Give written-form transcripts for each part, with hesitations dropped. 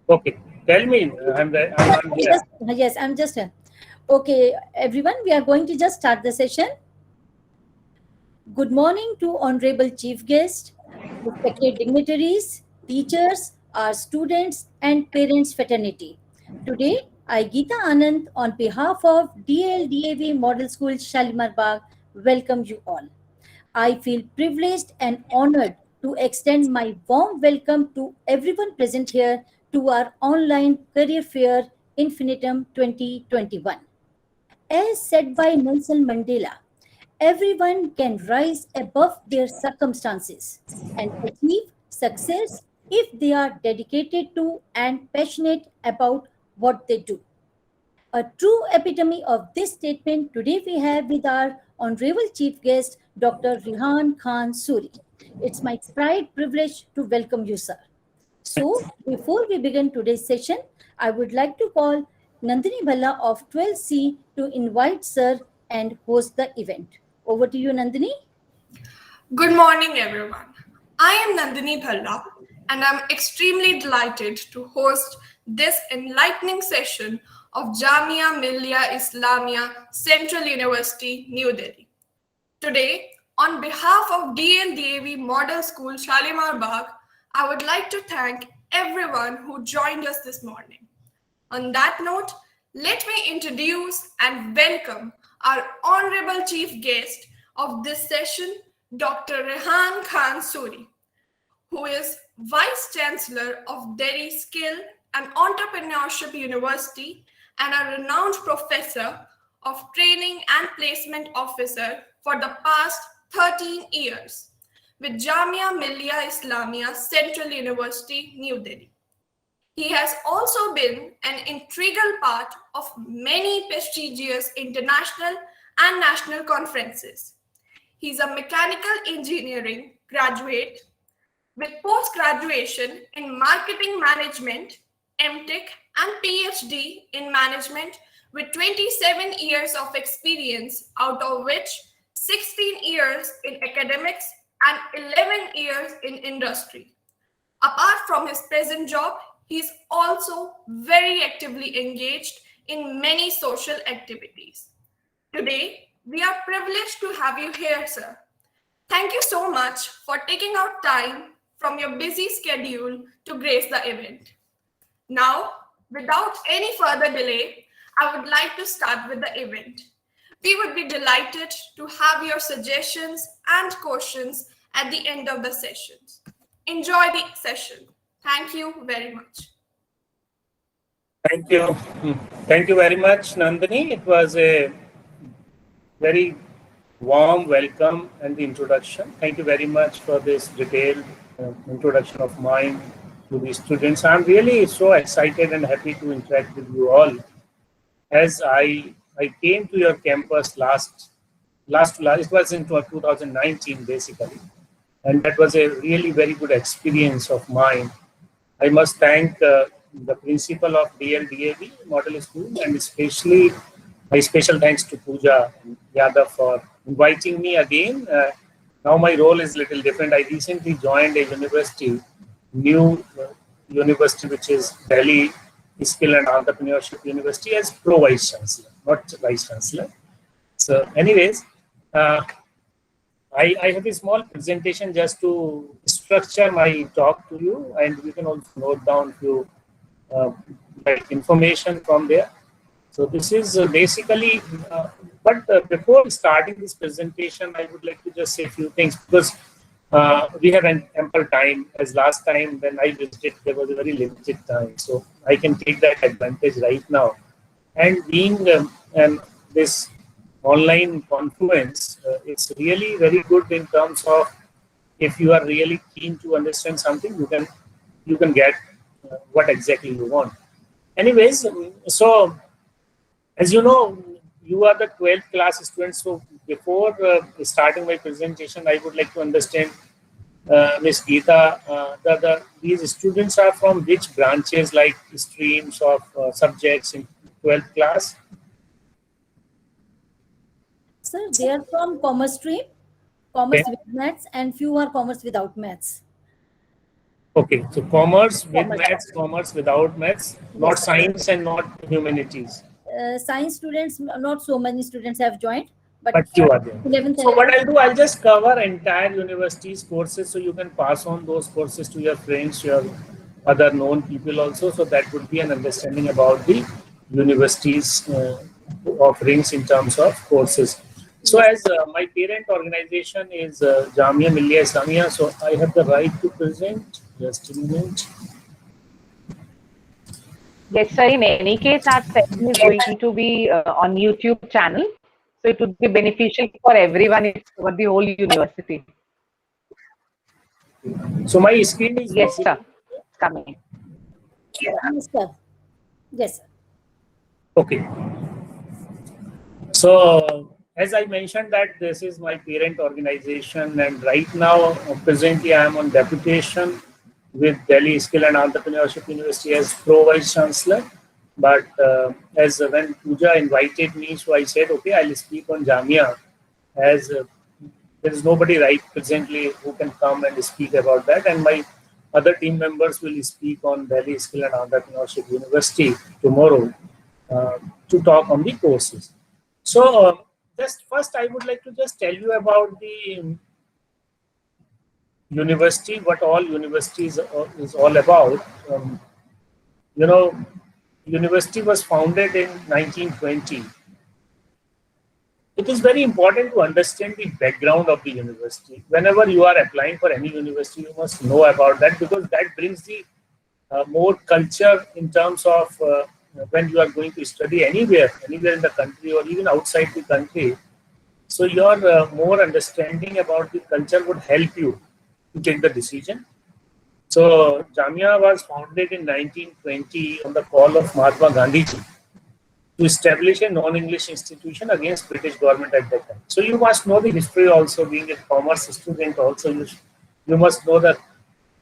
Okay, tell me. I'm here. Yes, I'm just here. Okay, everyone, we are going to just start the session. Good morning to Honorable Chief Guest, respected dignitaries, teachers, our students, and parents fraternity. Today, I, Geeta Anand, on behalf of DLDAV Model School Shalimar Bagh, welcome you all. I feel privileged and honored to extend my warm welcome to everyone present here to our online career fair Infinitum 2021. As said by Nelson Mandela, everyone can rise above their circumstances and achieve success if they are dedicated to and passionate about what they do. A true epitome of this statement today we have with our honorable chief guest, Dr. Rehan Khan Suri. It's my pride privilege to welcome you, sir. So, before we begin today's session, I would like to call Nandini Bhalla of 12C to invite sir and host the event. Over to you, Nandini. Good morning, everyone. I am Nandini Bhalla, and I'm extremely delighted to host this enlightening session of Jamia Millia Islamia Central University, New Delhi. Today, on behalf of DLDAV Model School Shalimar Bagh, I would like to thank everyone who joined us this morning. On that note, let me introduce and welcome our honorable chief guest of this session, Dr. Rehan Khan Suri, who is Vice Chancellor of Delhi Skill and Entrepreneurship University and a renowned professor of training and placement officer for the past 13 years with Jamia Millia Islamia Central University, New Delhi. He has also been an integral part of many prestigious international and national conferences. He's a mechanical engineering graduate with post-graduation in marketing management, MTech, and PhD in management with 27 years of experience, out of which 16 years in academics and 11 years in industry. Apart from his present job, he is also very actively engaged in many social activities. Today, we are privileged to have you here, sir. Thank you so much for taking out time from your busy schedule to grace the event. Now, without any further delay, I would like to start with the event. We would be delighted to have your suggestions and questions at the end of the sessions. Enjoy the session. Thank you very much. Thank you. Thank you very much, Nandini. It was a very warm welcome and the introduction. Thank you very much for this detailed introduction of mine to the students. I'm really so excited and happy to interact with you all. As I came to your campus last it was in 2019 basically, and that was a really very good experience of mine. I must thank the principal of DLDAV Model School, and especially my special thanks to Pooja Yadav for inviting me again. Now my role is a little different. I recently joined a university, new university, which is Delhi Skill and Entrepreneurship University, as Pro Vice Chancellor, not Vice Chancellor. So anyways, I have a small presentation just to structure my talk to you, and you can also note down few like information from there. So this is basically, but before starting this presentation, I would like to just say a few things, because we have an ample time. As last time when I visited, there was a very limited time, so I can take that advantage right now. And being this online confluence, it's really very good in terms of, if you are really keen to understand something, you can get what exactly you want. Anyways, so as you know, you are the 12th class students. So before starting my presentation, I would like to understand, Ms. Geeta, these students are from which branches, like streams of subjects in 12th class? Sir, they are from commerce stream, commerce Okay. with maths, and few are commerce without maths. Okay, so commerce with Commerce. maths, commerce without maths, not Yes. science and not humanities. Science students, not so many students have joined, but But you are there. 11th So what I'll do, I'll just cover entire university's courses, so you can pass on those courses to your friends, your other known people also. So that would be an understanding about the university's offerings in terms of courses. So as my parent organization is Jamia Millia Islamia, so I have the right to present. Just a minute. Yes, sir. In any case, our session is going to be on YouTube channel, so it would be beneficial for everyone for the whole university. So my screen is Yes, visible. sir. It's coming. Yes, sir. Yes, sir. Okay. So as I mentioned that this is my parent organization, and right now presently I am on deputation with Delhi Skill and Entrepreneurship University as Pro Vice Chancellor. But as when Pooja invited me, so I said, okay, I'll speak on Jamia, as there is nobody right presently who can come and speak about that. And my other team members will speak on Delhi Skill and Entrepreneurship University tomorrow to talk on the courses. So just first I would like to just tell you about the university, what all universities is all about. University was founded in 1920. It is very important to understand the background of the university. Whenever you are applying for any university, you must know about that, because that brings the more culture in terms of when you are going to study anywhere in the country or even outside the country. So your more understanding about the culture would help you to take the decision. So Jamia was founded in 1920 on the call of Mahatma Gandhi ji to establish a non-English institution against British government at that time. So you must know the history also, being a commerce student also. You must know the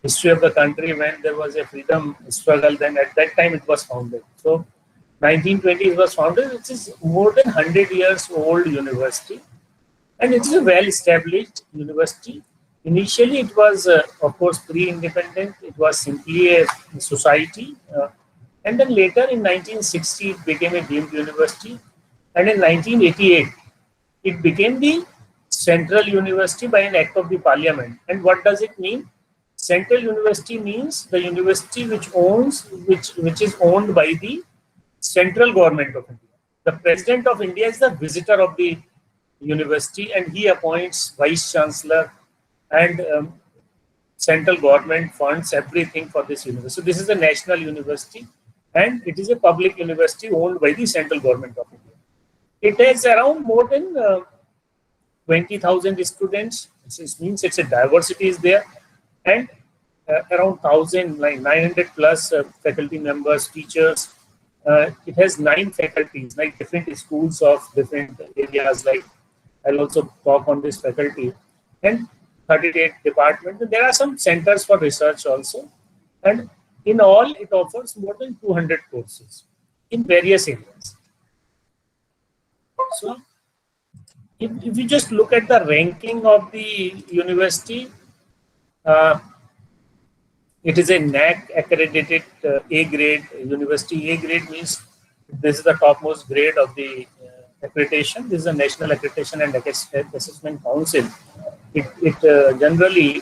history of the country when there was a freedom struggle. Then at that time it was founded. So 1920 it was founded, which is more than 100 years old university. And it is a well-established university. Initially, it was, of course, pre-independent. It was simply a society. And then later in 1960, it became a deemed university. And in 1988, it became the Central University by an act of the Parliament. And what does it mean? Central University means the university which is owned by the central government of India. The President of India is the visitor of the university, and he appoints Vice Chancellor, and central government funds everything for this university. So this is a national university, and it is a public university owned by the central government of India. It has around more than 20,000 students. It means it's a diversity is there, and around 900 plus faculty members, teachers. It has 9 faculties, like different schools of different areas. Like I'll also talk on this faculty, and 38 departments. There are some centers for research also, and in all it offers more than 200 courses in various areas. So if you just look at the ranking of the university, it is a NAAC accredited A grade university. A grade means this is the topmost grade of the accreditation. This is a National Accreditation and Assessment Council. It generally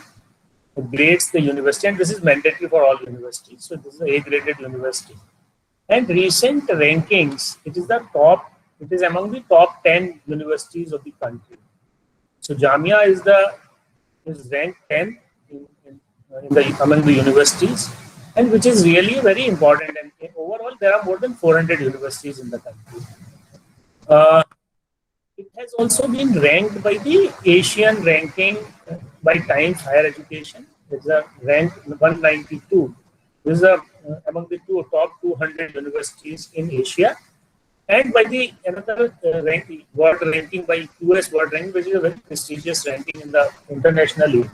grades the university, and this is mandatory for all universities. So this is an A-graded university. And recent rankings, it is among the top 10 universities of the country. So Jamia is ranked 10 among the universities, and which is really very important. And overall, there are more than 400 universities in the country. It has also been ranked by the Asian ranking by Times Higher Education. It's a rank 192. This is among the top 200 universities in Asia, and by the another world ranking by US World Ranking, which is a very prestigious ranking in the internationally.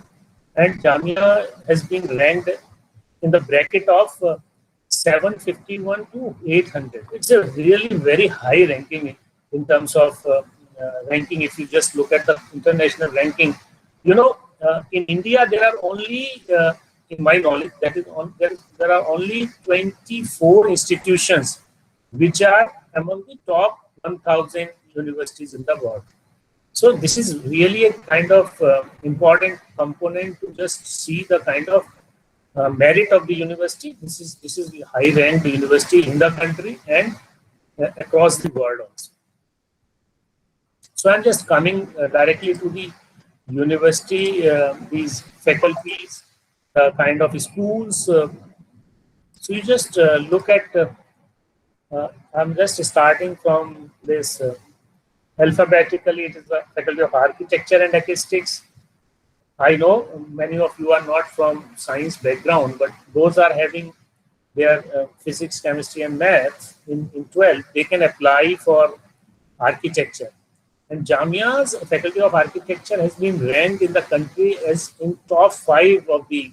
And Jamia has been ranked in the bracket of 751 to 800. It's a really very high ranking in terms of ranking. If you just look at the international ranking, in India there are only in my knowledge, that is there are only 24 institutions which are among the top 1,000 universities in the world. So this is really a kind of important component to just see the kind of merit of the university. This is the high-ranked university in the country and across the world also. So I'm just coming directly to the university, these faculties, kind of schools. So you just look at. I'm just starting from this. Alphabetically, it is the Faculty of Architecture and Acoustics. I know many of you are not from science background, but those are having their physics, chemistry, and maths in 12th, they can apply for architecture. And Jamia's Faculty of Architecture has been ranked in the country as in top 5 of the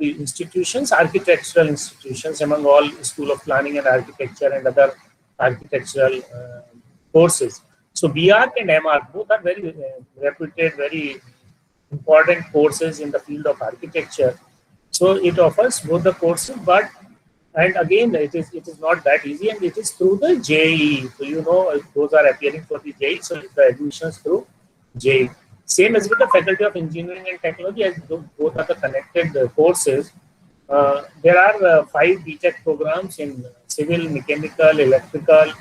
institutions, architectural institutions, among all School of Planning and Architecture and other architectural courses. So BArch and MArch both are very reputed, very important courses in the field of architecture. So it offers both the courses, but and again it is not that easy, and it is through the JEE. So you know those are appearing for the JEE. So the admissions through JEE. Same as with the Faculty of Engineering and Technology, as both are the connected courses. There are 5 BTech programs in civil, mechanical, electrical,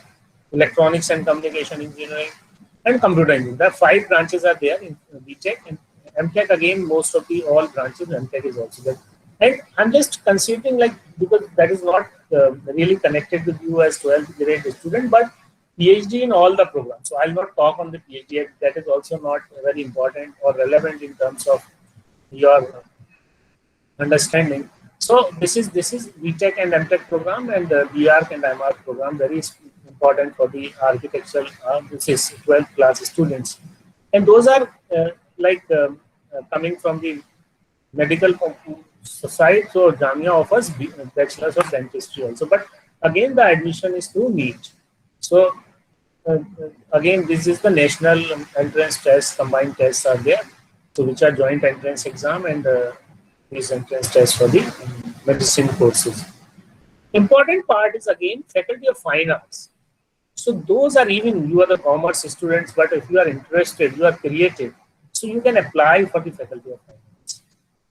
electronics and communication engineering, and computer engineering. There are 5 branches are there in BTech, and MTech again, most of the all branches, MTech is also there. And I'm just considering, like, because that is not really connected with you as 12th grade student, but PhD in all the programs. So I'll not talk on the PhD. That is also not very important or relevant in terms of your understanding. So this is BTech and MTech program, and the BArch and MArch program, very important for the architectural, this is 12th class students. And those are coming from the medical side. So Jamia offers bachelor's of dentistry also, but again the admission is through NEET. So again, this is the national entrance test, combined tests are there, so which are joint entrance exam and these entrance tests for the medicine courses. Important part is again Faculty of Fine Arts. So those are, even you are the commerce students, but if you are interested, you are creative, so you can apply for the Faculty of Fine Arts.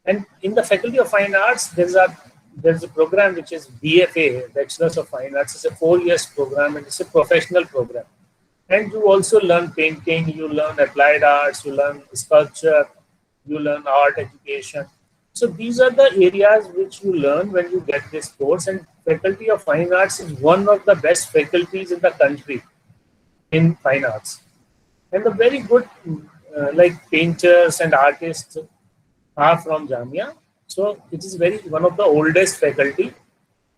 And in the Faculty of Fine Arts, there's a program which is BFA, Bachelor's of Fine Arts. It's a 4 years program, and it's a professional program. And you also learn painting, you learn applied arts, you learn sculpture, you learn art education. So these are the areas which you learn when you get this course. And Faculty of Fine Arts is one of the best faculties in the country in fine arts. And the very good like painters and artists are from Jamia. So it is one of the oldest faculties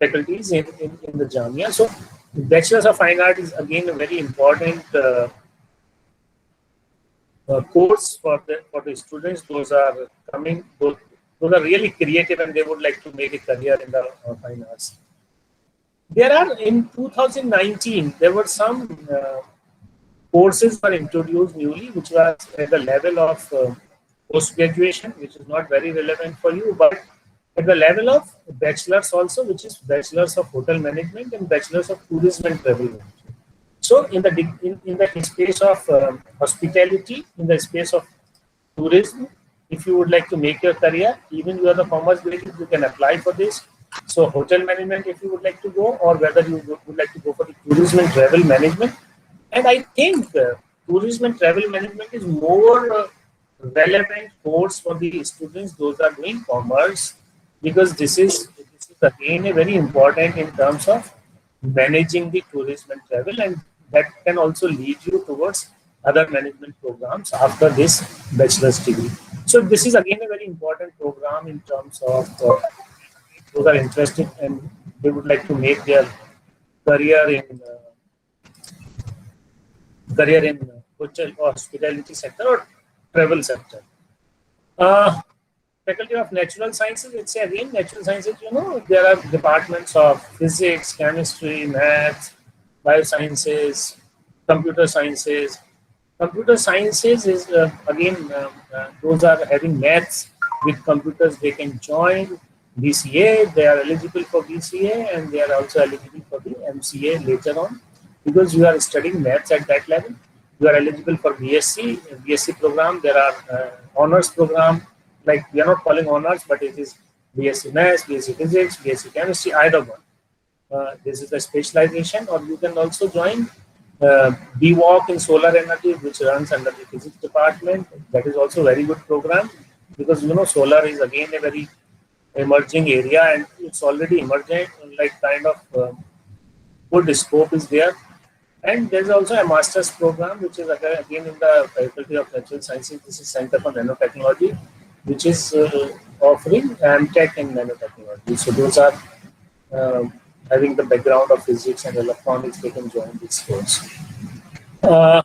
in the Jamia. So Bachelor's of Fine Art is again a very important course for the students. Those are coming. Those are really creative, and they would like to make a career in the fine arts. There are, in 2019, there were some courses were introduced newly, which was at the level of post-graduation, which is not very relevant for you, but at the level of bachelor's also, which is Bachelor's of Hotel Management and Bachelor's of Tourism and Travel Management. So in the space of hospitality, in the space of tourism, if you would like to make your career, even you are the commerce graduate, you can apply for this. So hotel management, if you would like to go, or whether you would like to go for the tourism and travel management. And I think tourism and travel management is more relevant course for the students, those are doing commerce, because this is again a very important in terms of managing the tourism and travel, and that can also lead you towards other management programs after this bachelor's degree. So this is again a very important program in terms of those are interested and they would like to make their career in hotel or hospitality sector or travel sector. Faculty of Natural Sciences, it's again natural sciences, there are departments of physics, chemistry, maths, biosciences, computer sciences. Computer sciences is again, those are having maths with computers, they can join BCA. They are eligible for BCA, and they are also eligible for the MCA later on, because you are studying maths at that level. You are eligible for BSc program. There are honors program, like we are not calling honors, but it is BSc Maths, BSc Physics, BSc Chemistry, either one. This is the specialization. Or you can also join BWalk in solar energy, which runs under the physics department. That is also a very good program, because solar is again a very emerging area, and it's already emerging, like kind of good scope is there. And there's also a master's program, which is again in the Faculty of Natural Sciences. This is Center for Nanotechnology, which is offering MTech in nanotechnology. So those are having the background of physics and electronics, they can join this course. I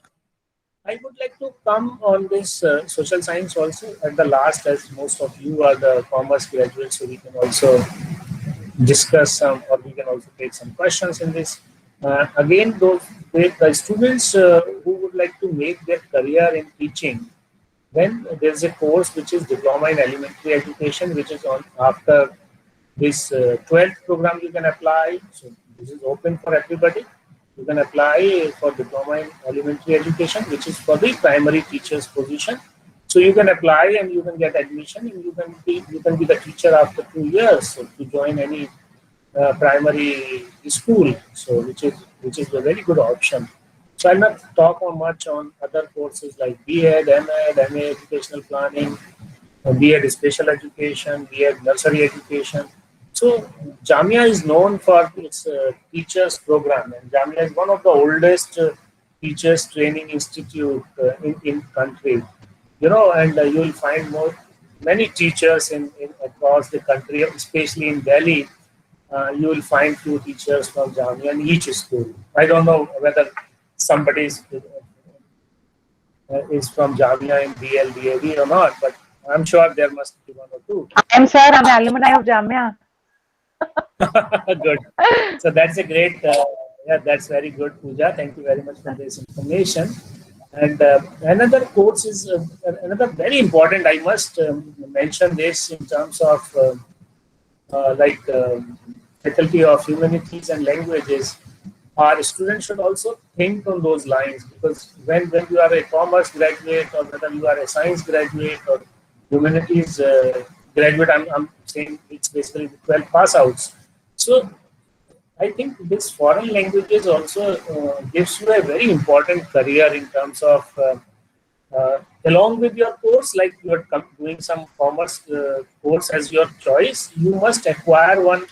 would like to come on this social science also at the last, as most of you are the commerce graduates, so we can also discuss some, or we can also take some questions in this. Again, the students who would like to make their career in teaching, then there's a course which is Diploma in Elementary Education, which is on after this 12th program you can apply. So this is open for everybody. You can apply for Diploma in Elementary Education, which is for the primary teacher's position. So you can apply and you can get admission, and you can be the teacher after 2 years, so to join any primary school. So which is a very good option. So I'll not talk much on other courses like B.Ed, M.Ed, MA Educational Planning, B.Ed Special Education, B.Ed Nursery Education. So Jamia is known for its teachers program, and Jamia is one of the oldest teachers training institute in country. And you will find many teachers in across the country, especially in Delhi. You will find few teachers from Jamia in each school. I don't know whether somebody is from Jamia in BL, DAV or not, but I'm sure there must be one or two. I'm an alumni of Jamia. Good. So that's a great, that's very good, Pooja. Thank you very much for this information. And another course is another very important. I must mention this in terms of Faculty of Humanities and Languages. Our students should also think on those lines, because when you are a commerce graduate, or whether you are a science graduate or humanities graduate, I'm saying it's basically the 12 pass outs. So I think this foreign languages also gives you a very important career in terms of along with your course, like you are doing some commerce course as your choice, you must acquire one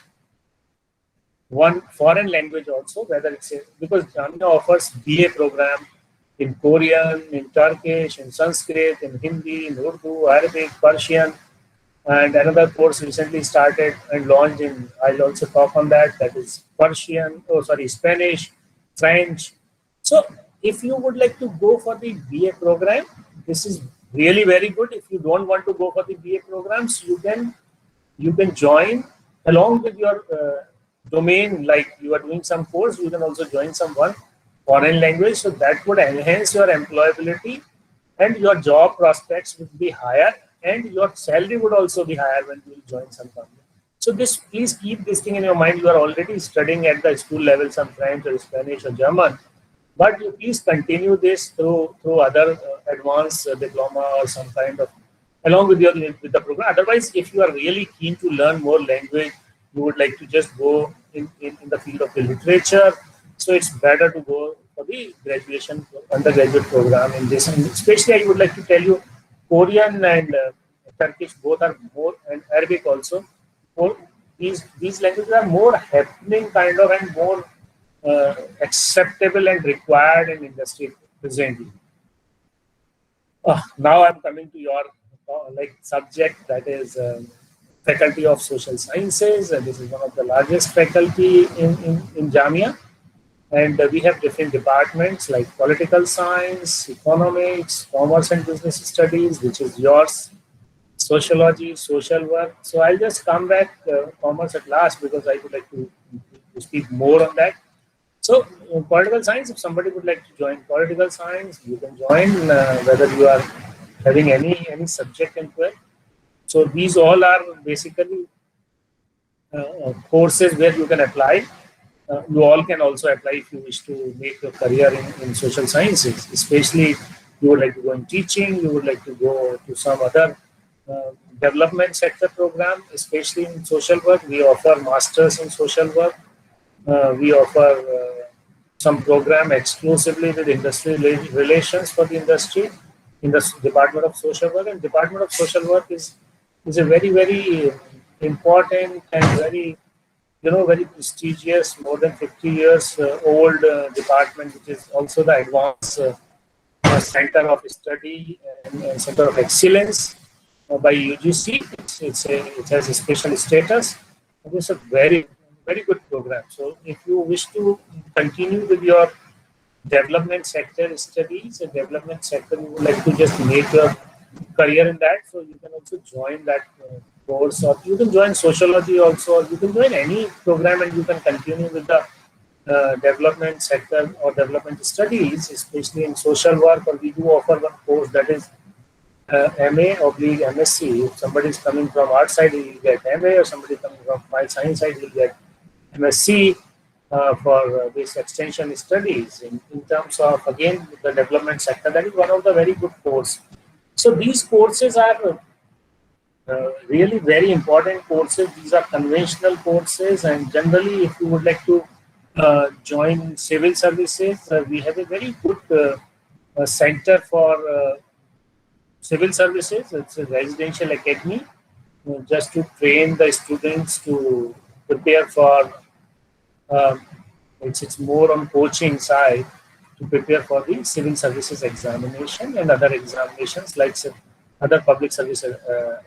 foreign language also, whether it's because Jamia offers BA program in Korean, in Turkish, in Sanskrit, in Hindi, in Urdu, Arabic, Persian, and another course recently started and launched in, I'll also talk on that is Spanish, French. So if you would like to go for the BA program, this is really very good. If you don't want to go for the BA programs, you can join along with your domain, like you are doing some course, you can also join one foreign language, so that would enhance your employability and your job prospects would be higher, and your salary would also be higher when you join some company. So please keep this thing in your mind. You are already studying at the school level some French or Spanish or German, but you please continue this through other advanced diploma or some kind of along with the program. Otherwise, if you are really keen to learn more language, you would like to just go in the field of the literature, so it's better to go for the undergraduate program in this. And especially, I would like to tell you, Korean and Turkish both are more, and Arabic also. These languages are more happening kind of and more acceptable and required in industry presently. Now I'm coming to your subject, that is Faculty of Social Sciences, and this is one of the largest faculty in Jamia. And we have different departments like political science, economics, commerce and business studies, which is yours, sociology, social work. So I'll just come back commerce at last, because I would like to speak more on that. So political science, if somebody would like to join political science, you can join, whether you are having any subject in 12. So these all are basically courses where you can apply. You all can also apply if you wish to make a career in social sciences, especially you would like to go in teaching, you would like to go to some other development sector program, especially in social work. We offer masters in social work. We offer some program exclusively with industry relations for the industry in the Department of Social Work. And Department of Social Work is a very, very important and very, very prestigious, more than 50 years old department, which is also the advanced center of study and center of excellence by UGC. It has a special status. It's a very, very good program. So if you wish to continue with your development sector studies, a development sector, you would like to just make a career in that, so you can also join that course, or you can join sociology also, or you can join any program and you can continue with the development sector or development studies, especially in social work. Or we do offer one course that is MA/MSc. If somebody is coming from art side, he will get MA, or somebody coming from science side, he will get MSc for this extension studies in terms of, again, the development sector. That is one of the very good courses. So these courses are really very important courses. These are conventional courses, and generally, if you would like to join civil services, we have a very good center for civil services. It's a residential academy just to train the students to prepare for. It's more on coaching side to prepare for the civil services examination and other examinations like other public service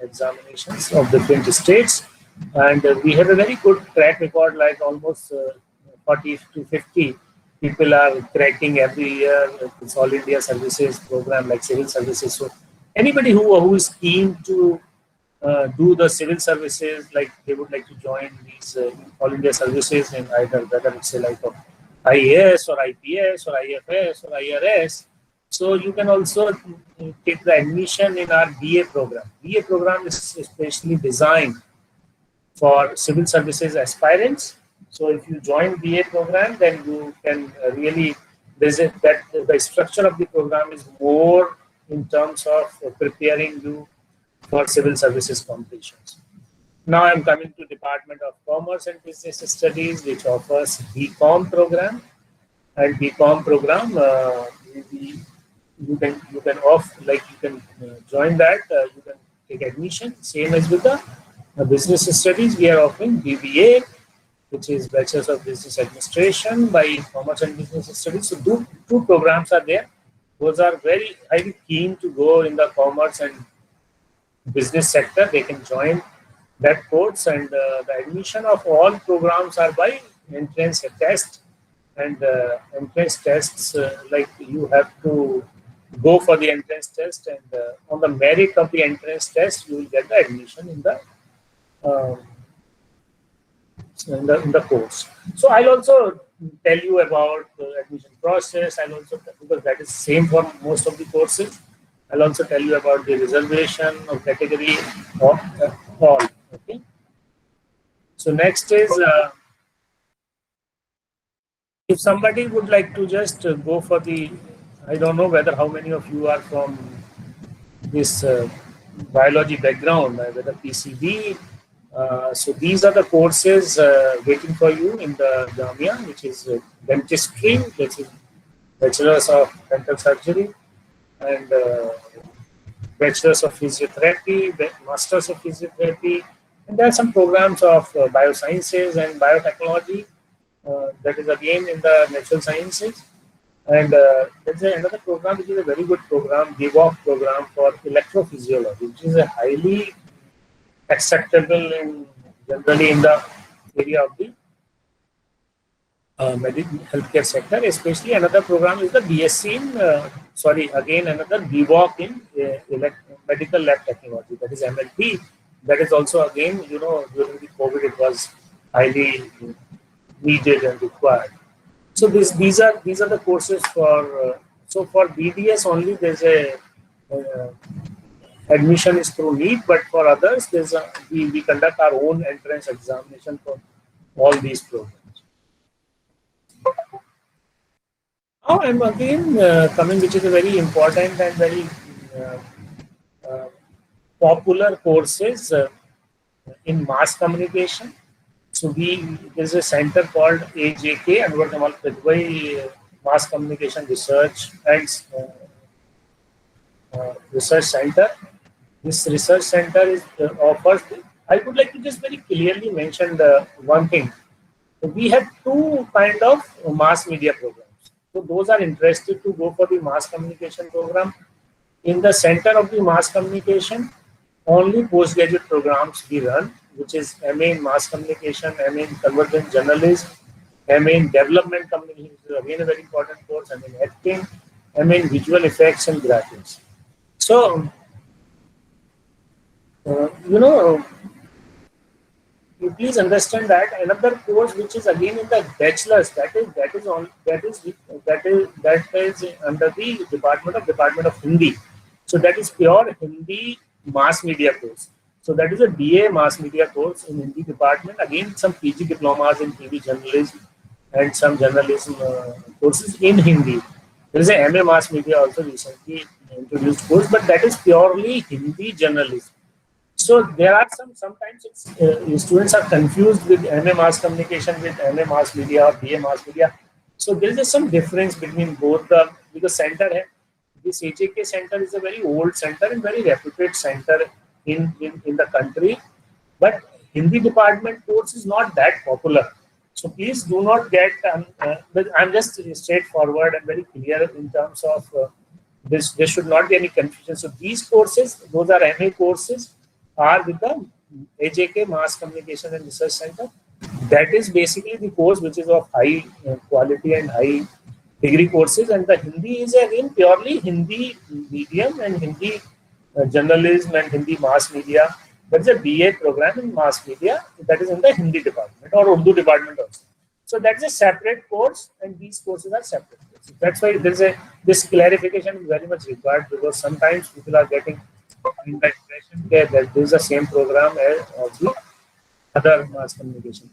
examinations of different states. And we have a very good track record, like almost 40 to 50 people are cracking every year this All India Services program, like civil services. So anybody who is keen to do the civil services, like they would like to join these All India Services, and either whether it's like IAS or IPS or IFS or IRS. So you can also take the admission in our BA program. BA program is especially designed for civil services aspirants. So if you join BA program, then you can really visit that. The structure of the program is more in terms of preparing you for civil services competitions. Now I'm coming to Department of Commerce and Business Studies, which offers BCom program. And BCom program, you can join that. You can take admission. Same as with the business studies, we are offering BBA, which is Bachelor of Business Administration by Commerce and Business Studies. So two programs are there. Those are very highly keen to go in the commerce and business sector. They can join that course, and the admission of all programs are by entrance test. And entrance tests, like you have to go for the entrance test, and on the merit of the entrance test, you will get the admission in the course. So I'll also tell you about the admission process. I'll also, because that is same for most of the courses, I'll also tell you about the reservation of category of all. Okay. So next is, if somebody would like to just go for the, I don't know whether how many of you are from this biology background, whether PCB. So these are the courses waiting for you in the Jamia, which is dentistry, which is Bachelor's of Dental Surgery, and Bachelor's of Physiotherapy, Master's of Physiotherapy, and there are some programs of biosciences and biotechnology. That is again in the natural sciences. And there's another program which is a very good program, DEVOP program for electrophysiology, which is a highly acceptable generally in the area of the healthcare sector. Especially another program is the BSc in, another DEVOP in medical lab technology, that is MLT. That is also again, during the COVID it was highly needed and required. So these are the courses for. So for BDS only, there's a admission is through NEET, but for others, we conduct our own entrance examination for all these programs. Now I'm again coming, which is a very important and very popular courses in mass communication. So there's a center called AJK, Anwar Jamal Kidwai Mass Communication Research and Research Center. This research center is offers. I would like to just very clearly mention one thing. We have two kind of mass media programs. So those are interested to go for the mass communication program. In the center of the mass communication, only postgraduate programs we run, which is MA in mass communication, MA in convergent journalism, MA in development communication, which is again a very important course, MA in editing, MA in visual effects and graphics. So, you please understand that another course which is again in the bachelor's, that is under the Department of Hindi. So that is pure Hindi mass media course. So that is a BA mass media course in Hindi department. Again, some PG diplomas in TV journalism and some journalism courses in Hindi. There is a MA mass media also recently introduced course, but that is purely Hindi journalism. So there are sometimes students are confused with MA mass communication with MA mass media or BA mass media. So there is some difference between both because center this AJK center is a very old center and very reputed center in the country, but Hindi department course is not that popular. So please do not get. I'm just straightforward and very clear in terms of this. There should not be any confusion. So these courses, those are MA courses, are with the AJK Mass Communication and Research Center. That is basically the course which is of high quality and high degree courses, and the Hindi is again purely Hindi medium and Hindi journalism and Hindi mass media. There is a BA program in mass media that is in the Hindi department or Urdu department also. So that's a separate course, and these courses are separate courses. That's why this clarification is very much required, because sometimes people are getting in the impression that this is the same program as the other mass communication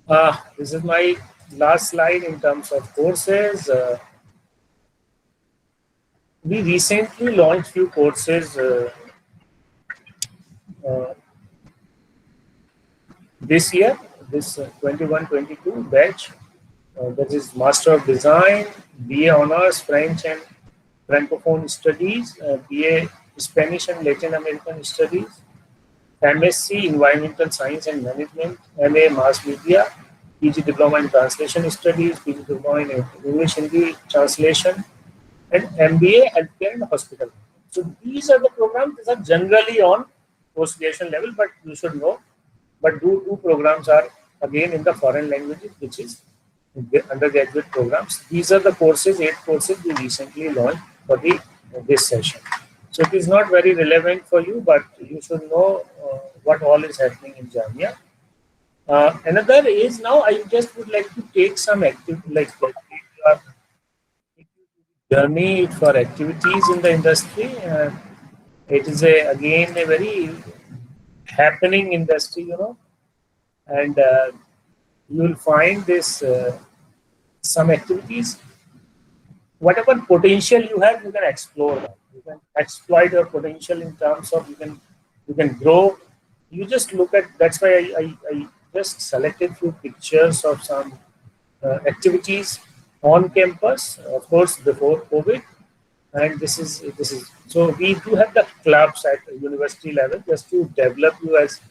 program. This is my last slide in terms of courses. We recently launched few courses this year, this 21-22 batch. That is Master of Design, BA Honors, French and Francophone Studies, BA Spanish and Latin American Studies, MSc Environmental Science and Management, MA Mass Media, PG Diploma in Translation Studies, PG Diploma in English Hindi Translation, and MBA Healthcare and Hospital. So these are the programs that are generally on post-graduation level, but you should know. But two programs are again in the foreign languages, which is the undergraduate programs. These are the courses, 8 courses we recently launched for this session. So it is not very relevant for you, but you should know what all is happening in Jamia. Another is, now I just would like to take some journey for activities in the industry. It is again a very happening industry, and you will find this some activities. Whatever potential you have, you can explore that. You can exploit your potential in terms of you can grow. You just look at. That's why I just selected few pictures of some activities on campus, of course, before COVID, and this is so we do have the clubs at university level just to develop you as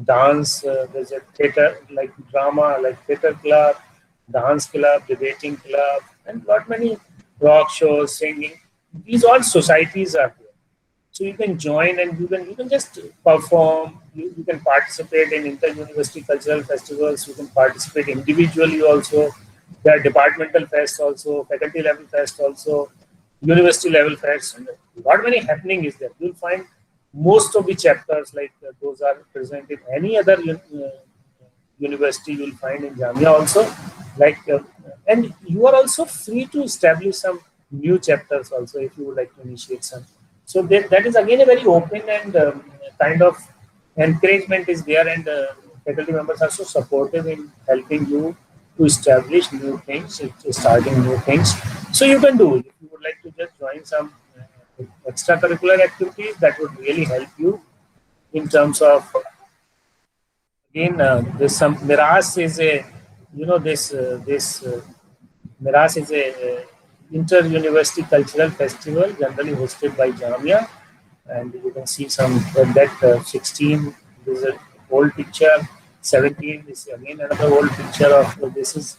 dance. There's a theater like drama, like theater club, dance club, debating club, and lot many rock shows, singing. These all societies are there, so you can join and you can just perform. You can participate in inter-university cultural festivals. You can participate individually also. There are departmental fests also, faculty level fest also, university level fests. Lot many happening is there. You'll find most of the chapters like those are present in any other university. You'll find in Jamia also. And you are also free to establish some new chapters also if you would like to initiate some. So that is again a very open and kind of encouragement is there, and faculty members are so supportive in helping you to establish new things, starting new things. So you can do it. If you would like to just join some extracurricular activities, that would really help you in terms of, again, there's some Miras is a, you know, this Miras is a inter-university cultural festival generally hosted by Jamia, and you can see some that 16 is an old picture, 17 is again another old picture of this is.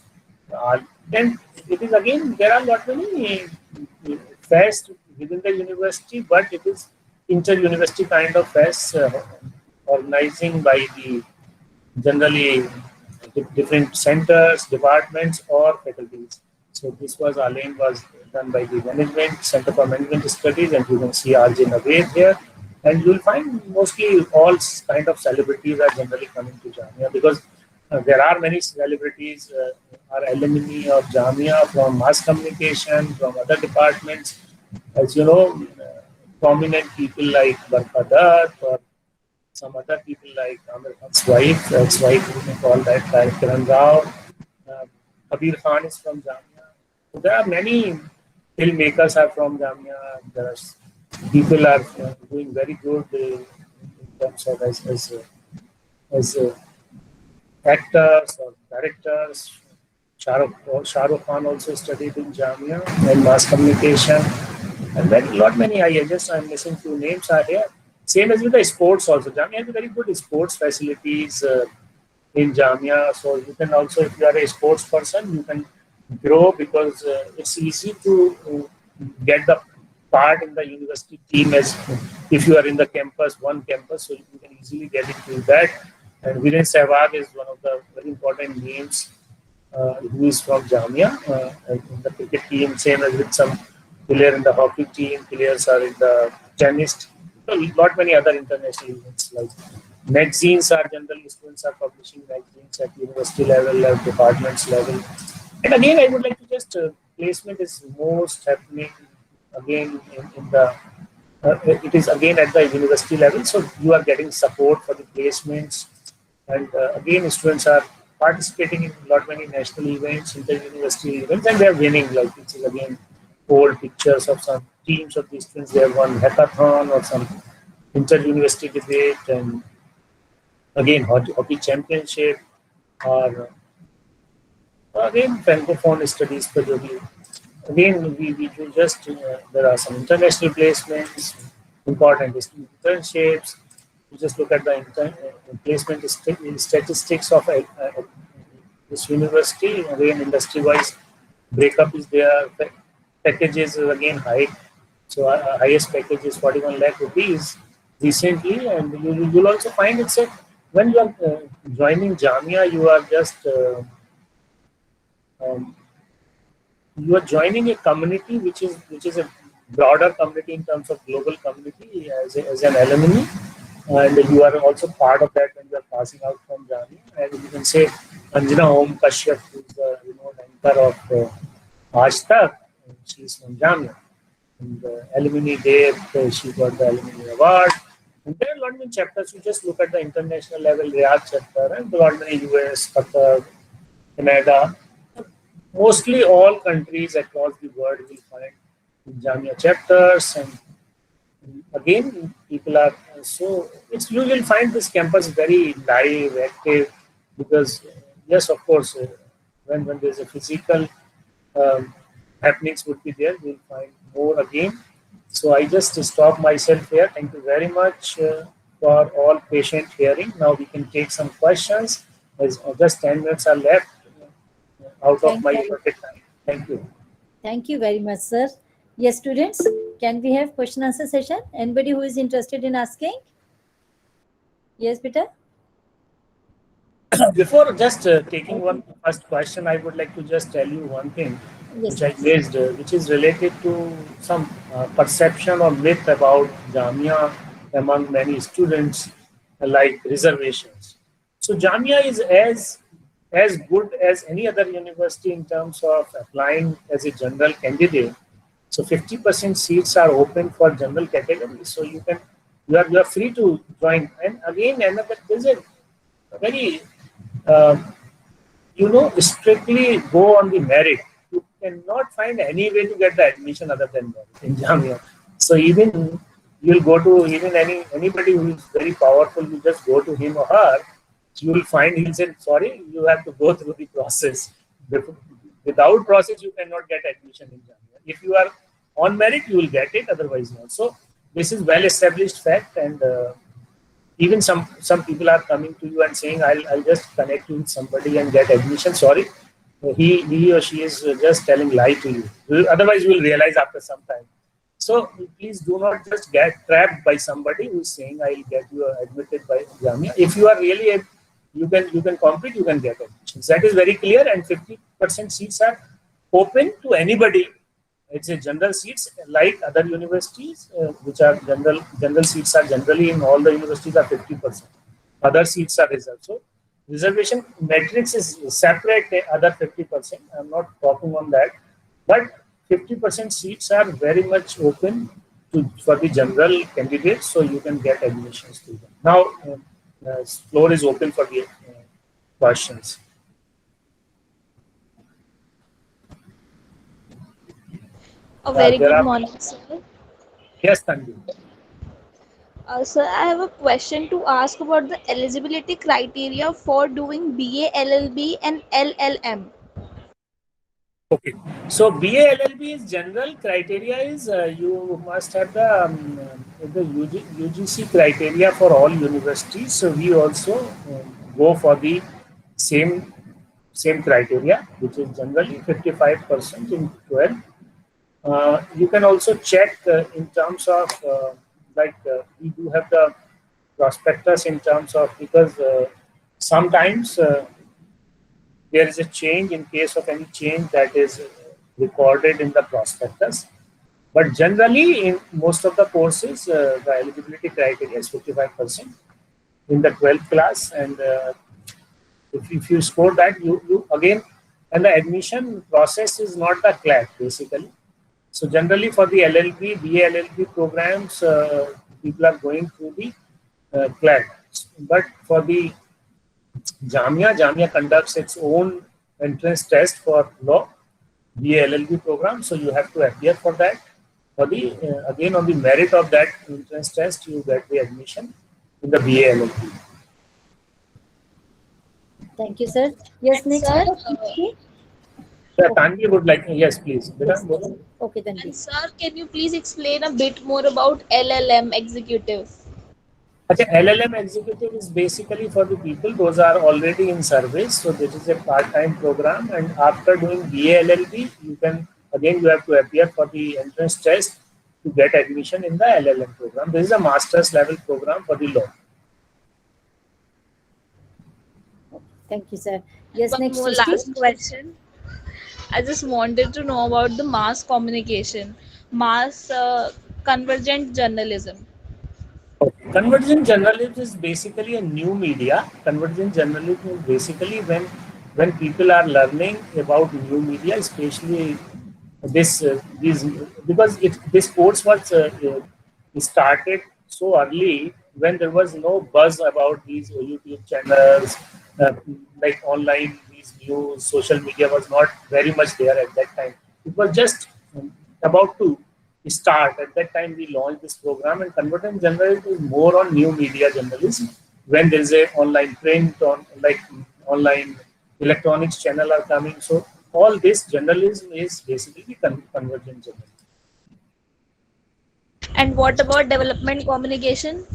Then it is again there are not many fests within the university, but it is inter-university kind of fests organizing by the generally different centers, departments, or faculties. So this was Alain was done by the Management Center for Management Studies, and you can see RJ Naved here. And you will find mostly all kind of celebrities are generally coming to Jamia because there are many celebrities, are alumni of Jamia from mass communication, from other departments. As you know, prominent people like Barkha Dutt or some other people like Amir Khan's wife, ex-wife, we may call that, like Kiran Rao. Kabir Khan is from Jamia. So there are many filmmakers are from Jamia. There are people are doing very good in terms of as actors or directors. Shah Rukh Khan also studied in Jamia and mass communication. And many I'm missing few names are here. Same as with the sports also. Jamia has very good sports facilities in Jamia. So you can also, if you are a sports person, you can grow because it's easy to get the part in the university team as if you are in the campus, one campus, so you can easily get into that. And Viren Sehwag is one of the very important names who is from Jamia in the cricket team, same as with some player in the hockey team, players are in the tennis. Lot many other international events like magazines are generally students are publishing magazines at university level, at departments level. And again, I would like to just placement is most happening again in the it is again at the university level. So you are getting support for the placements, and again students are participating in lot many national events, inter-university events, and they are winning. Like this is again old pictures of some teams of these students. They have won hackathon or some inter-university debate, and again hockey championship, or again francophone studies per jo bhi. Again we do just there are some international placements, important internships. You just look at the placement statistics of this university. Again industry-wise breakup is there. Packages is again high. So highest package is 41 lakh rupees recently, and you will also find it's a when you are joining Jamia, you are just you are joining a community which is a broader community in terms of global community as an alumni, and you are also part of that when you are passing out from Jamia. And you can say Anjana Om Kashyap, who is the renowned anchor of Aaj Tak, she is from Jamia. And the alumni there, she got the alumni award. And there are a lot many chapters. You just look at the international level, Riyadh chapter, and a lot many US, Qatar, Canada. Mostly all countries across the world will find Jamia chapters. And again, people are so you will find this campus very live, active, because yes, of course, when there's a physical happenings would be there, we'll find more again. So I just stop myself here. Thank you very much for all patient hearing. Now we can take some questions. As just 10 minutes are left out of my allotted time. Thank you. Thank you very much, sir. Yes, students, can we have question answer session? Anybody who is interested in asking? Yes, Peter? Before just taking one first question, I would like to just tell you one thing, Yes, which I raised, which is related to some perception or myth about Jamia among many students, like reservations. So Jamia is as good as any other university in terms of applying as a general candidate. So 50% seats are open for general category. So you are free to join. And again, another, there's a very strictly go on the merit. You cannot find any way to get the admission other than merit in Jamia. So even you'll go to anybody who is very powerful, you just go to him or her, you will find he'll say, sorry, you have to go through the process. Without process, you cannot get admission in Jamia. If you are on merit, you will get it, otherwise not. So this is well established fact, and even some people are coming to you and saying, I'll just connect you with somebody and get admission. Sorry, he or she is just telling lie to you. Otherwise, you will realize after some time. So please do not just get trapped by somebody who is saying, I'll get you admitted by Jamia. If you are really you can compete, you can get admissions. That is very clear, and 50% seats are open to anybody. It's a general seats like other universities, which are general seats are generally in all the universities are 50%. Other seats are reserved. So reservation matrix is separate, other 50%. I'm not talking on that, but 50% seats are very much open for the general candidates, so you can get admissions to them. Now, floor is open for the questions. A very There good are- morning, sir. Yes, Tanvi. Sir, I have a question to ask about the eligibility criteria for doing BA LLB and LLM. Okay, so BA LLB is general criteria is you must have the UGC criteria for all universities. So we also go for the same criteria, which is generally 55% in 12. You can also check in terms of we do have the prospectus in terms of, because sometimes there is a change in case of any change that is recorded in the prospectus. But generally, in most of the courses, the eligibility criteria is 55% in the 12th class. And if you score that, you again, and the admission process is not the CLAT basically. So generally for the LLB, BA LLB programs, people are going through the CLAT. But for the Jamia conducts its own entrance test for law, BA LLB program. So you have to appear for that. For the again, on the merit of that entrance test, you get the admission in the BA LLB. Thank you, sir. Yes, next. Sir, Tanvi would like, yes, please. Okay, then. and sir, can you please explain a bit more about LLM executive? Okay, LLM executive is basically for the people, those are already in service. So this is a part-time program, and after doing BA LLB, you have to appear for the entrance test to get admission in the LLM program. This is a master's level program for the law. Thank you, sir. Yes, One next. more last question. I just wanted to know about the mass communication, mass convergent journalism. Okay. Convergent journalism is basically a new media. Convergent journalism is basically when people are learning about new media, especially these, because this course was started so early when there was no buzz about these YouTube channels, like online, these news, social media was not very much there at that time. It was just about to start. At that time, we launched this program, and Convergent journalism is more on new media journalism. When there is a online print, on like online electronics channel are coming, so all this journalism is basically convergent journalism. And what about development communication?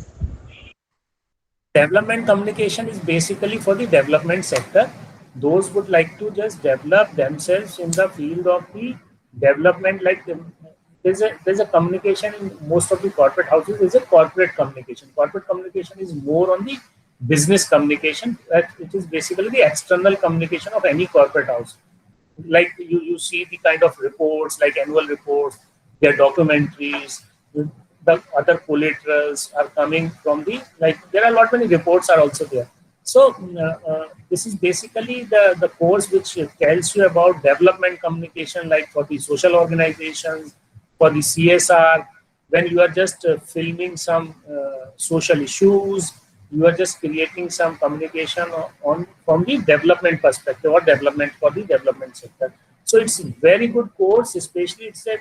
Development communication is basically for the development sector. Those would like to just develop themselves in the field of the development. Like there's a communication in most of the corporate houses. Is a corporate communication. Corporate communication is more on the business communication. It is basically the external communication of any corporate house. Like you see the kind of reports, like annual reports, their documentaries, the other collaterals are coming from the, like there are a lot many reports are also there. So this is basically the course which tells you about development communication, like for the social organizations, for the CSR, when you are just filming some social issues, you are just creating some communication on from the development perspective or development for the development sector. So it's a very good course, especially it's a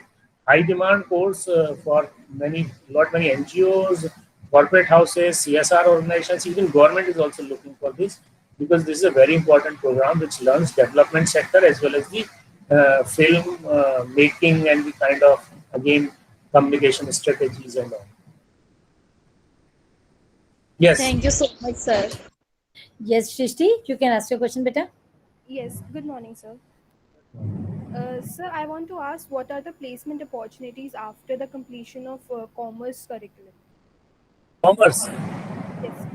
high demand course for many NGOs, corporate houses, CSR organizations, even government is also looking for this, because this is a very important program which learns development sector as well as the film making and the kind of, again, communication strategies and all. Yes. Thank you so much, sir. Yes, Shrishti, you can ask your question, beta. Yes, good morning, sir. Sir, I want to ask, what are the placement opportunities after the completion of commerce curriculum? Commerce. Yes.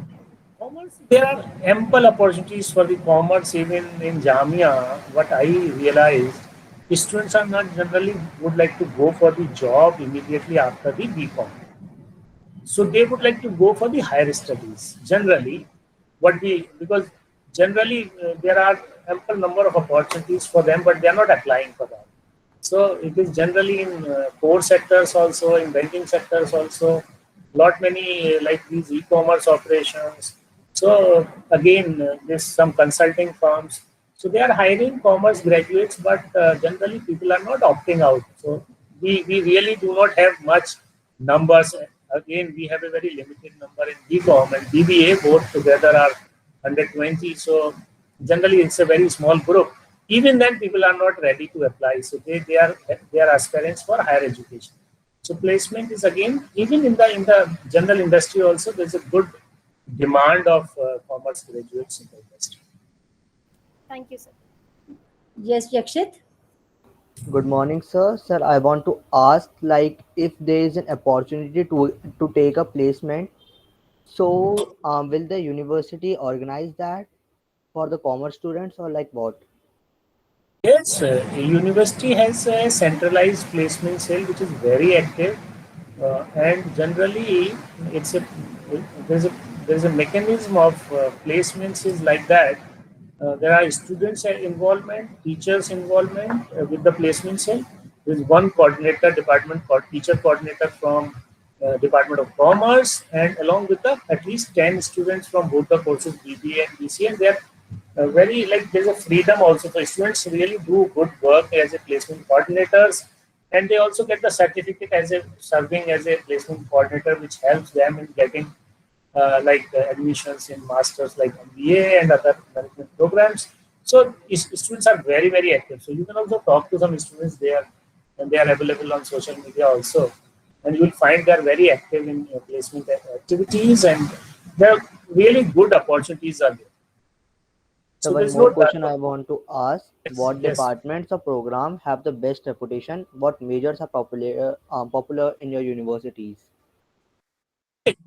Commerce, there are ample opportunities for the commerce even in Jamia. What I realized, students are not generally would like to go for the job immediately after the BCom. So they would like to go for the higher studies. Generally, because generally there are ample number of opportunities for them, but they are not applying for that. So it is generally in core sectors also, in banking sectors also, lot many like these e-commerce operations. So again, there's some consulting firms. So they are hiring commerce graduates, but generally people are not opting out. So we really do not have much numbers. Again, we have a very limited number in BCom and BBA, both together are 120. So generally it's a very small group. Even then, people are not ready to apply. So they are aspirants for higher education. So placement is, again, even in the general industry also, there's a good demand of commerce graduates in the industry. Thank you, sir. Yes, Yakshit. Good morning, sir. Sir, I want to ask, like, if there is an opportunity to take a placement, so will the university organize that for the commerce students, or like what? Yes, a university has a centralized placement cell which is very active, and generally it's a there's a there's a mechanism of placements is like that. There are students involvement, teachers involvement with the placement cell. There is one coordinator, department teacher coordinator from Department of Commerce, and along with at least 10 students from both the courses BBA and BCA, and they are very, like, there's a freedom also. So students really do good work as a placement coordinators, and they also get the certificate as a serving as a placement coordinator, which helps them in getting admissions in masters like MBA and other management programs. So students are very, very active. So you can also talk to some students there, and they are available on social media also, and you will find they are very active in placement activities, and there are really good opportunities are there. So So one there's more no question I want to ask: Yes, what yes. departments or program have the best reputation? What majors are popular in your universities?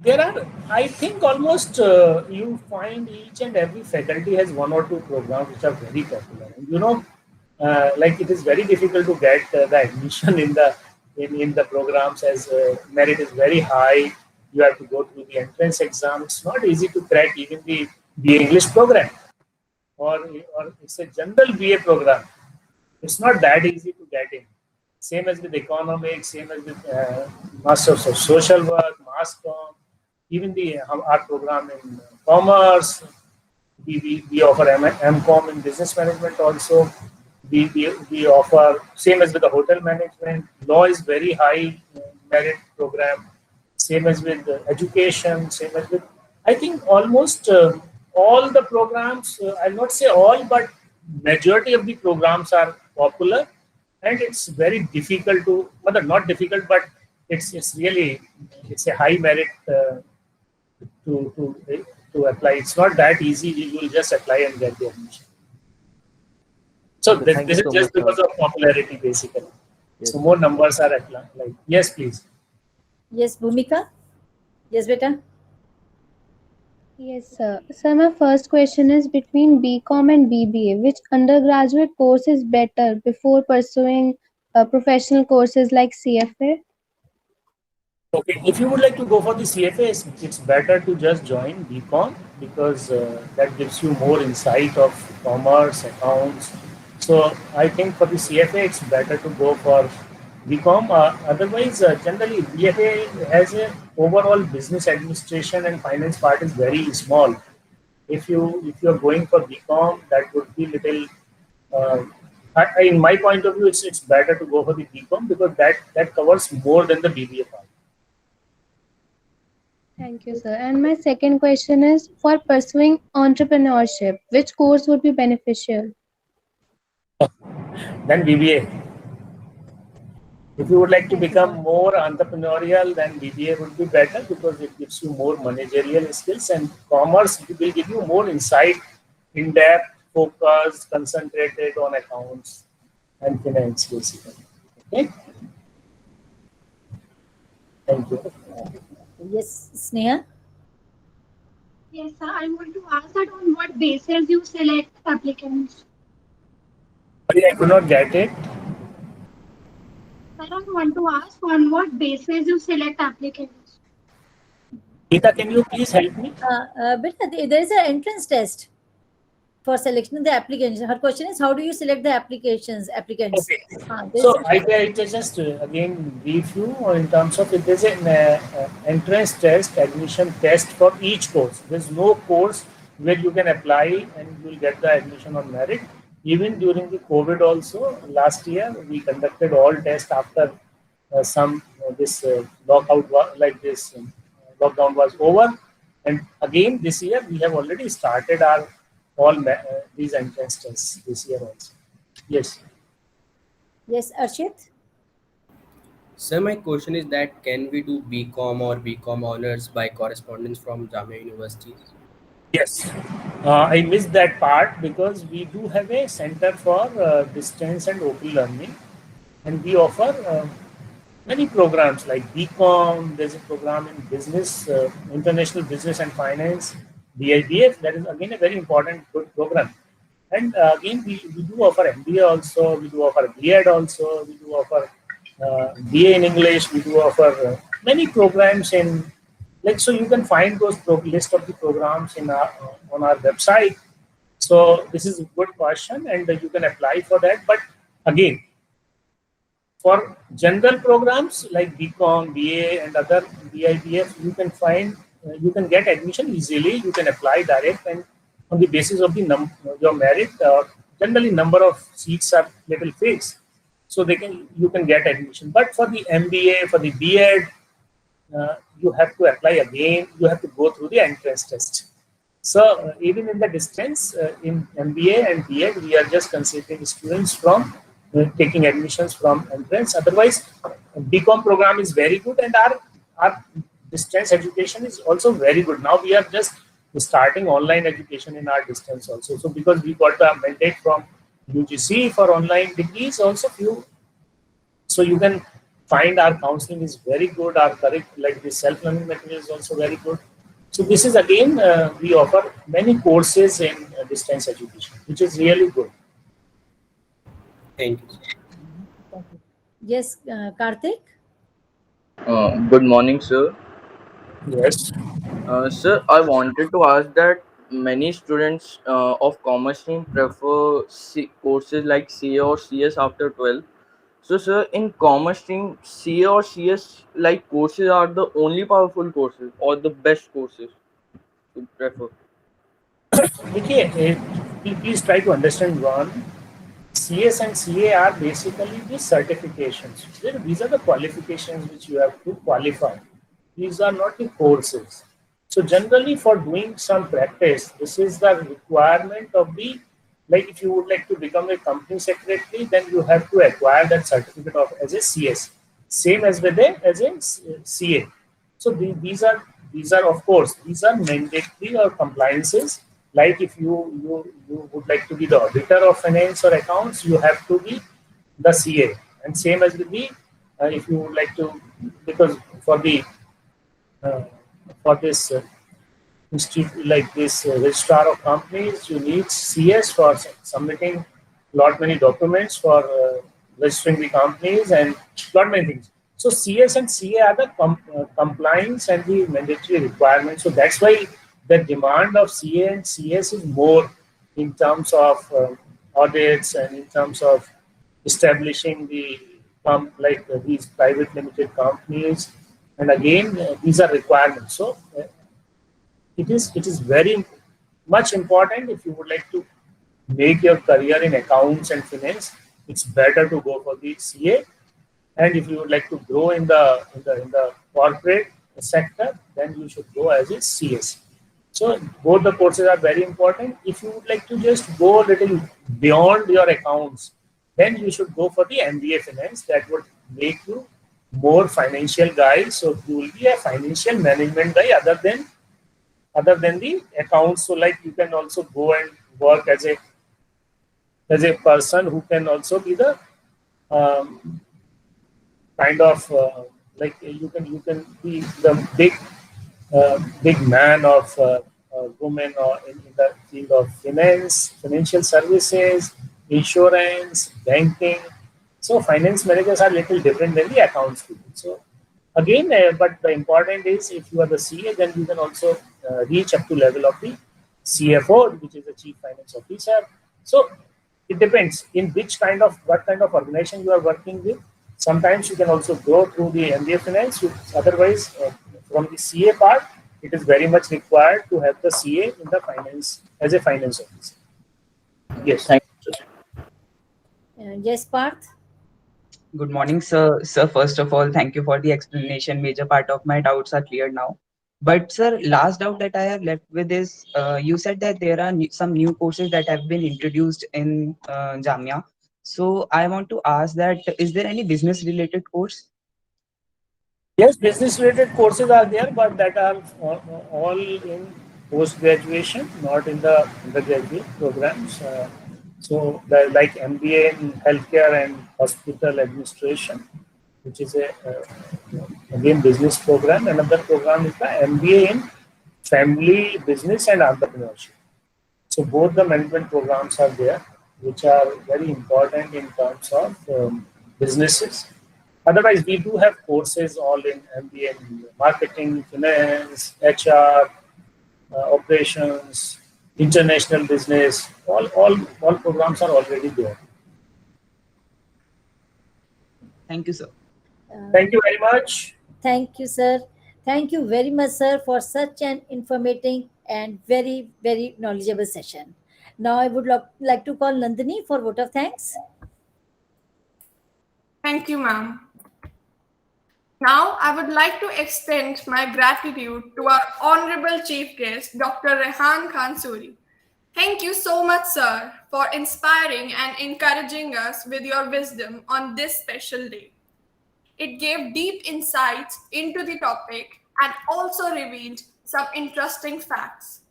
There are, I think, almost you find each and every faculty has one or two programs which are very popular. And like, it is very difficult to get the admission in the programs, as merit is very high. You have to go through the entrance exam. It's not easy to crack even the English program, or it's a general BA program. It's not that easy to get in. Same as with economics, same as with Masters of Social Work, Mass Comm, even our program in commerce. We offer MCom in business management also. We offer, same as with the hotel management. Law is very high merit program. Same as with education. Same as with, I think, almost all the programs. I'll not say all, but majority of the programs are popular, and it's very difficult to, well, not difficult, but it's really, it's a high merit to apply. It's not that easy. You will just apply and get the admission. So Okay, thank this you is so just much, because sir. of popularity, basically. Yes. So more numbers are applied. Like, yes, please. Yes, Bhumika. Yes, beta. Yes, sir. So my first question is, between BCom and BBA, which undergraduate course is better before pursuing professional courses like CFA? Okay, if you would like to go for the CFA, it's better to just join BCom, because that gives you more insight of commerce, accounts. So I think for the CFA, it's better to go for BCom. Otherwise, generally BFA has a overall business administration and finance part is very small. If you're going for BCom, that would be little. In my point of view, it's better to go for the BCom because that covers more than the BBA part. Thank you, sir. And my second question is, for pursuing entrepreneurship, which course would be beneficial? Then BBA. If you would like to become more entrepreneurial, then BBA would be better because it gives you more managerial skills, and commerce will give you more insight, in-depth, focused, concentrated on accounts and finance basically. Okay. Thank you. Yes, Sneha. Yes, sir. I want to ask that on what basis you select applicants. Sorry, I could not get it. Sir, I want to ask on what basis you select applicants. Geeta, can you please help me? Beta, there is an entrance test for selection of the applicants. Her question is, how do you select the applicants? Okay. So I just again brief you in terms of it is an entrance test, admission test for each course. There's no course where you can apply and you will get the admission on merit. Even during the COVID also, last year we conducted all tests after this lockout like this lockdown was over, and again this year we have already started our these entrance tests this year also. Yes. Yes, Arshit. Sir, my question is that can we do BCom or BCom honors by correspondence from Jamia University? Yes. I missed that part because we do have a center for distance and open learning, and we offer many programs like BCom. There's a program in business, international business and finance, BIBF. That is again a very important good program. And again, we do offer MBA also, we do offer B.Ed also, we do offer BA in English, we do offer many programs in, like, so you can find those list of the programs in on our website. So this is a good question and you can apply for that. But again, for general programs like BCom, BA and other BIBF, you can find, you can get admission easily, you can apply direct and on the basis of the your merit, generally number of seats are little fixed, so you can get admission. But for the MBA, for the B.Ed, you have to apply again. You have to go through the entrance test. So even in the distance in MBA and B.Ed, we are just considering students from taking admissions from entrance. Otherwise, BCom program is very good, and our distance education is also very good. Now we are just starting online education in our distance also. So because we got a mandate from UGC for online degrees also few, so you can find our counseling is very good. Our like the self-learning material is also very good. So this is again, we offer many courses in distance education, which is really good. Thank you. Yes, Karthik. Good morning, sir. Yes. Sir, I wanted to ask that many students of commerce stream prefer courses like CA or CS after 12. So, sir, in commerce stream, CA or CS like courses are the only powerful courses or the best courses to prefer? Okay, please try to understand one. CS and CA are basically the certifications. These are the qualifications which you have to qualify. These are not the courses. So generally for doing some practice, this is the requirement of the, like if you would like to become a company secretary, then you have to acquire that certificate of as a CS. Same as with as a CA. So these are of course, these are mandatory or compliances. Like if you would like to be the auditor of finance or accounts, you have to be the CA. And same as with the, if you would like to, because for the for this institute like this registrar of companies, you need CS for submitting lot many documents for registering the companies and lot many things. So CS and CA are the compliance and the mandatory requirements. So that's why the demand of CA and CS is more in terms of audits and in terms of establishing the these private limited companies. And again, these are requirements. So it is very much important. If you would like to make your career in accounts and finance, it's better to go for the CA. And if you would like to grow in the corporate sector, then you should go as a CS. So both the courses are very important. If you would like to just go a little beyond your accounts, then you should go for the MBA Finance. That would make you more financial guy. So you will be a financial management guy other than the accounts. So like you can also go and work as a person who can also be the kind of like you can be the big man of women or in the field of finance, financial services, insurance, banking. So finance managers are little different than the accounts people. So again, but the important is if you are the CA, then you can also reach up to level of the CFO, which is the Chief Finance Officer. So it depends in what kind of organization you are working with. Sometimes you can also go through the MBA Finance. Otherwise, from the CA part, it is very much required to have the CA in the finance as a finance officer. Yes. Thank you. Yes, Parth. Good morning, sir. Sir, first of all, thank you for the explanation. Major part of my doubts are cleared now. But sir, last doubt that I have left with is, you said that there are some new courses that have been introduced in Jamia. So I want to ask that, is there any business related course? Yes, business related courses are there, but that are all in post graduation, not in the undergraduate programs. So like MBA in healthcare and hospital administration, which is again business program. Another program is the MBA in family business and entrepreneurship. So both the management programs are there, which are very important in terms of businesses. Otherwise, we do have courses all in MBA in marketing, finance, HR, operations, international business. All programs are already there. Thank you, sir. Thank you very much. Thank you, sir. Thank you very much, sir, for such an informative and very, very knowledgeable session. Now I would like to call Nandini for vote of thanks. Thank you, ma'am. Now, I would like to extend my gratitude to our honorable chief guest, Dr. Rehan Khan Suri. Thank you so much, sir, for inspiring and encouraging us with your wisdom on this special day. It gave deep insights into the topic and also revealed some interesting facts.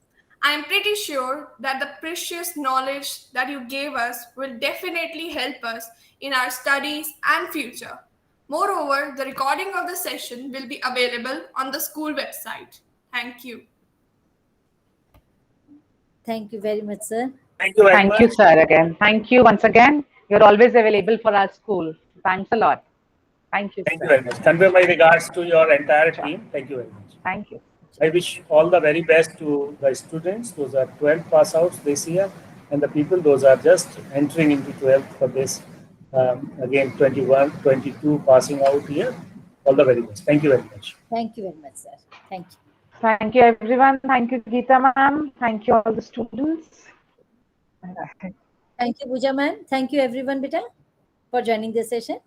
I am pretty sure that the precious knowledge that you gave us will definitely help us in our studies and future. Moreover, the recording of the session will be available on the school website. Thank you. Thank you very much, sir. Thank you very Thank much. you, sir, again. Thank you once again. You're always available for our school. Thanks a lot. Thank you. Thank you very much. Convey my regards to your entire team. Thank you very much. Thank you. I wish all the very best to the students. Those are 12 pass outs this year, and the people, those are just entering into 12th for this. Again, 21, 22 passing out here. All the very best. Thank you very much. Thank you very much, sir. Thank you. Thank you, everyone. Thank you, Geeta ma'am. Thank you, all the students. Thank you, Pooja ma'am. Thank you, everyone, beta, for joining this session.